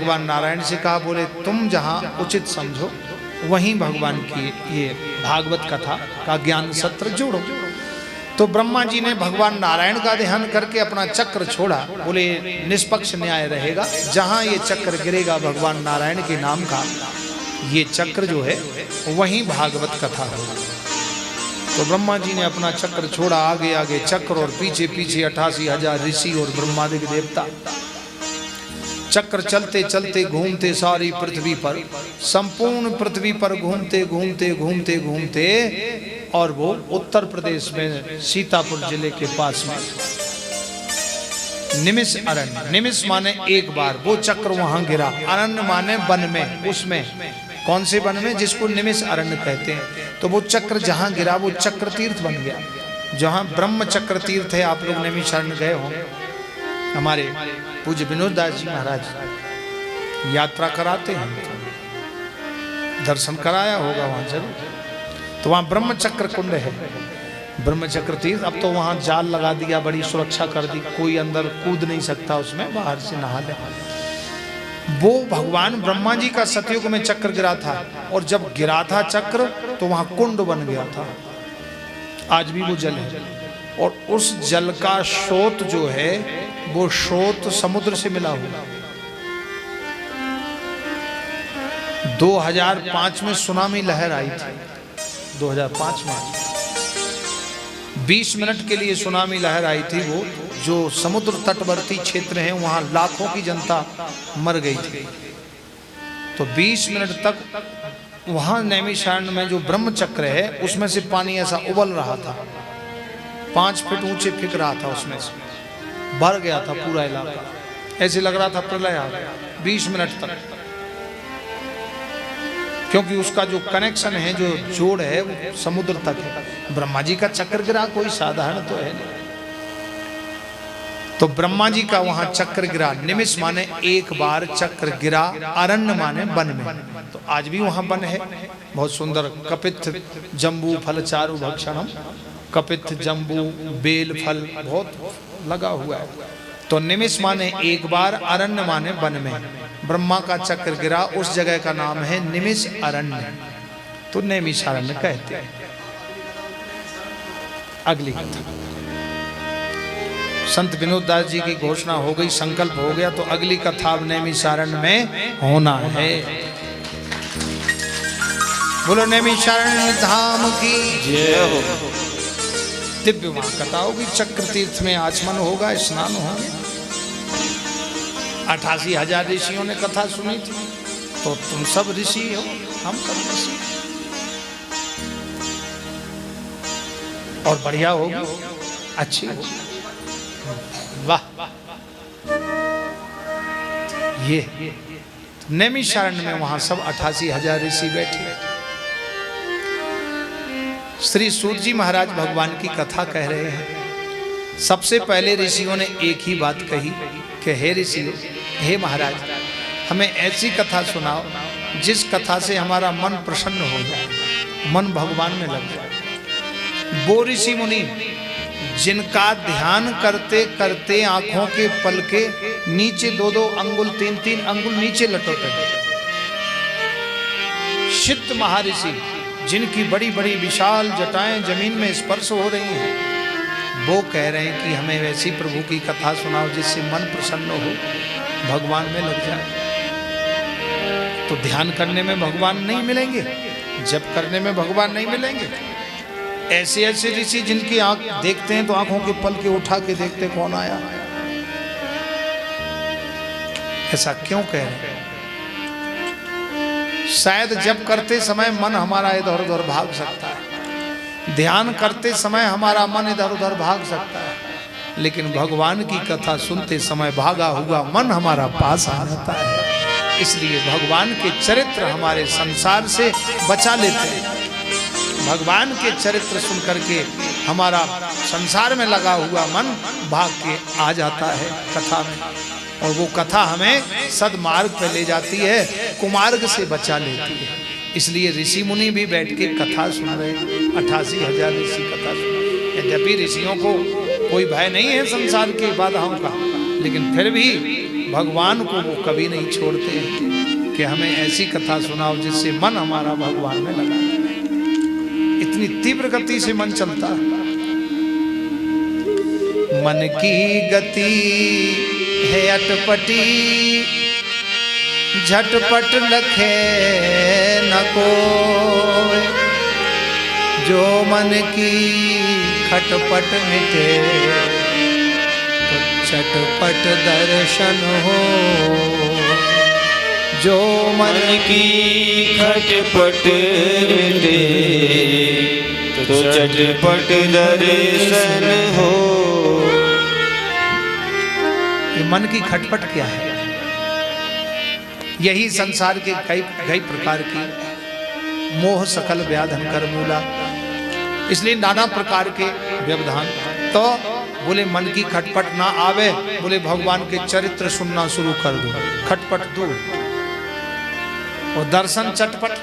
भगवान नारायण से कहा, बोले तुम जहाँ उचित समझो वहीं भगवान की ये भागवत कथा का ज्ञान सत्र जोड़ो। तो ब्रह्मा जी ने भगवान नारायण का ध्यान करके अपना चक्र छोड़ा, बोले निष्पक्ष न्याय रहेगा, जहाँ ये चक्र गिरेगा भगवान नारायण के नाम का ये चक्र जो है वहीं भागवत कथा होगी। तो ब्रह्मा जी ने अपना चक्र छोड़ा, आगे आगे चक्र और पीछे पीछे 88,000 ऋषि और ब्रह्मादिक देवता। चक्र चलते चलते घूमते सारी पृथ्वी पर, संपूर्ण पृथ्वी पर घूमते घूमते घूमते घूमते, और वो उत्तर प्रदेश में सीतापुर जिले के पास में निमिष अरण्य, निमिष माने एक बार, वो चक्र वहां गिरा। अरण्य माने वन में, उसमें कौन से वन में, जिसको निमिष अरण्य कहते हैं। तो वो चक्र जहां गिरा वो चक्र तीर्थ बन गया, जहां ब्रह्म चक्र तीर्थ है। आप लोग निमिष अरण्य गए हो, हमारे पूज्य विनोद दास जी महाराज यात्रा कराते हैं, दर्शन कराया होगा वहां जरूर। तो वहां ब्रह्म चक्र कुंड है, ब्रह्म चक्र तीर्थ। अब तो वहां जाल लगा दिया, बड़ी सुरक्षा कर दी, कोई अंदर कूद नहीं सकता उसमें, बाहर से नहा ले। वो भगवान ब्रह्मा जी का सतयुग में चक्र गिरा था, और जब गिरा था चक्र तो वहां कुंड बन गया था। आज भी वो जल है, और उस जल का स्रोत जो है वो स्रोत समुद्र से मिला हुआ। 2005 में सुनामी लहर आई थी, 2005 में 20 मिनट के लिए सुनामी लहर आई थी। वो जो समुद्र तटवर्ती क्षेत्र हैं वहां लाखों की जनता मर गई थी। तो 20 मिनट तक वहां नैमिषारण्य में जो ब्रह्म चक्र है उसमें से पानी ऐसा उबल रहा था, 5 फीट ऊंचे फेंक रहा था, उसमें से भर गया था पूरा इलाका, ऐसे लग रहा था प्रलय आ गया 20 मिनट तक। क्योंकि उसका जो कनेक्शन है, जो जोड़ है वो समुद्र तक है। ब्रह्मा जी का चक्र गिरा कोई साधारण तो है नहीं। तो ब्रह्मा जी का वहां चक्र गिरा, निमिष माने एक बार चक्र गिरा, अरण्य माने वन में। तो आज भी वहां वन है, बहुत सुंदर। कपित्थ जम्बू फल चारु भक्षणम, कपित्थ जम्बू बेल फल बहुत लगा हुआ है। तो निमिष माने एक बार, अरण्य माने वन में। ब्रह्मा का चक्र गिरा, उस जगह का नाम है निमिष अरण्य, तो नैमिषारण्य कहते हैं। अगली कथा, संत विनोद दास जी की घोषणा हो गई, संकल्प हो गया, तो अगली कथा नैमिषारण्य में होना है। बोलो नैमिषारण्य धाम की जय हो। दिव्य वहां कथा होगी, चक्र तीर्थ में आचमन होगा, स्नान होंगे। 88,000 ऋषियों ने कथा सुनी थी, तो तुम सब ऋषि हो, हम सब ऋषि, और बढ़िया होगी, अच्छी होगी। वाह, ये नैमिषारण्य में वहां सब 88,000 ऋषि बैठे। श्री सूत जी महाराज भगवान की कथा कह रहे हैं। सबसे पहले ऋषियों ने एक ही बात कही कि हे ऋषियों, हे महाराज, हमें ऐसी कथा सुनाओ जिस कथा से हमारा मन प्रसन्न हो जाए, मन भगवान में लग जाए। वो ऋषि मुनि जिनका ध्यान करते करते आंखों के पलके नीचे 2-2 अंगुल 3-3 अंगुल नीचे लटक गए। सिद्ध महर्षि जिनकी बड़ी बड़ी विशाल जटाएं जमीन में स्पर्श हो रही हैं, वो कह रहे हैं कि हमें वैसी प्रभु की कथा सुनाओ जिससे मन प्रसन्न हो, भगवान में लग जाए। तो ध्यान करने में भगवान नहीं मिलेंगे, जप करने में भगवान नहीं मिलेंगे। ऐसे ऐसे ऋषि जिनकी आंख देखते हैं तो आंखों के पलके उठा के देखते कौन आया। ऐसा क्यों कह रहे हैं? शायद जप करते समय मन हमारा इधर उधर भाग सकता है, ध्यान करते समय हमारा मन इधर उधर भाग सकता है, लेकिन भगवान की कथा सुनते समय भागा हुआ मन हमारा पास आ जाता है। इसलिए भगवान के चरित्र हमारे संसार से बचा लेते हैं। भगवान के चरित्र सुन करके हमारा संसार में लगा हुआ मन भाग के आ जाता है कथा में, और वो कथा हमें सदमार्ग पर ले जाती है, कुमार्ग से बचा लेती है। इसलिए ऋषि मुनि भी बैठ के कथा सुन रहे हैं, 88,000 ऋषि कथा सुन रहे हैं। यद्यपि ऋषियों को कोई भय नहीं है संसार की बाधाओं का, लेकिन फिर भी भगवान को वो कभी नहीं छोड़ते कि हमें ऐसी कथा सुनाओ जिससे मन हमारा भगवान में लगा। इतनी तीव्र गति से मन चलता। मन की गति है अटपटी, झटपट लखे न कोय। जो मन की खटपट मिटे तो चटपट दर्शन हो। जो मन की खटपट मिटे तो चटपट दर्शन हो। ये मन की खटपट क्या है? यही संसार के कई प्रकार की मोह सकल व्याधन कर मूला। इसलिए नाना प्रकार के व्यवधान। तो बोले मन की खटपट ना आवे, बोले भगवान के चरित्र सुनना शुरू कर दो, खटपट दूर। और दर्शन चटपट,